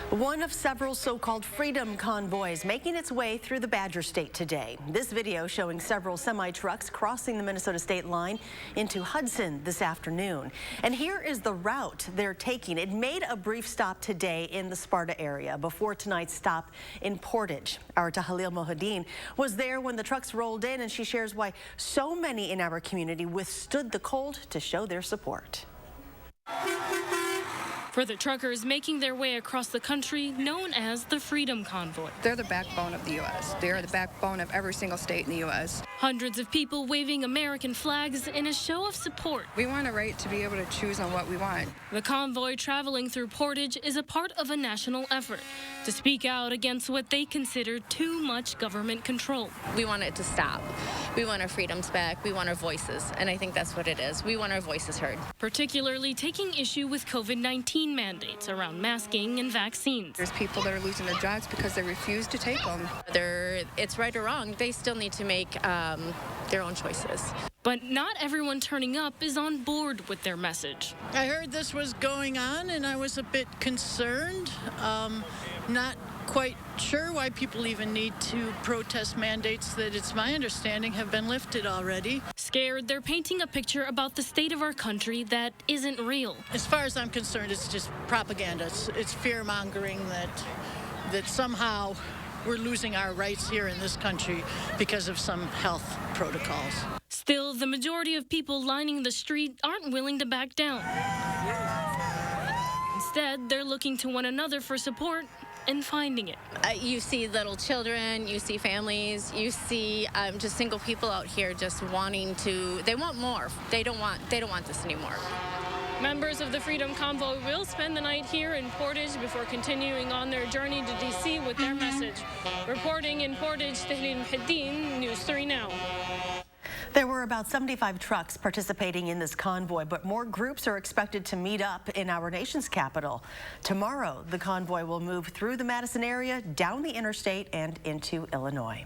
One of several so-called Freedom Convoys making its way through the Badger State today. This video showing several semi-trucks crossing the Minnesota state line into Hudson this afternoon. And here is the route they're taking. It made a brief stop today in the Sparta area before tonight's stop in Portage. Our Tahalil Mohadin was there when the trucks rolled in, and she shares why so many in our community withstood the cold to show their support. For the truckers making their way across the country, known as the Freedom Convoy. They're the backbone of the U.S. They're the backbone of every single state in the U.S. Hundreds of people waving American flags in a show of support. We want a right to be able to choose on what we want. The convoy traveling through Portage is a part of a national effort to speak out against what they consider too much government control. We want it to stop. We want our freedoms back. We want our voices. And I think that's what it is. We want our voices heard. Particularly taking issue with COVID-19 mandates around masking and vaccines. There's people that are losing their jobs because they refuse to take them. Whether it's right or wrong, they still need to make their own choices. But not everyone turning up is on board with their message. I heard this was going on and I was a bit concerned. Not quite sure why people even need to protest mandates that, it's my understanding, have been lifted already. Scared, they're painting a picture about the state of our country that isn't real. As far as I'm concerned, it's just propaganda. It's fear-mongering that somehow we're losing our rights here in this country because of some health protocols. Still, the majority of people lining the street aren't willing to back down. Instead, they're looking to one another for support and finding it. You see little children, you see families, you see just single people out here just wanting to, they want more. They don't want this anymore. Members of the Freedom Convoy will spend the night here in Portage before continuing on their journey to D.C. with their message. Reporting in Portage, Tahalil Mohadin, News 3 Now. There were about 75 trucks participating in this convoy, but more groups are expected to meet up in our nation's capital. Tomorrow, the convoy will move through the Madison area, down the interstate, and into Illinois.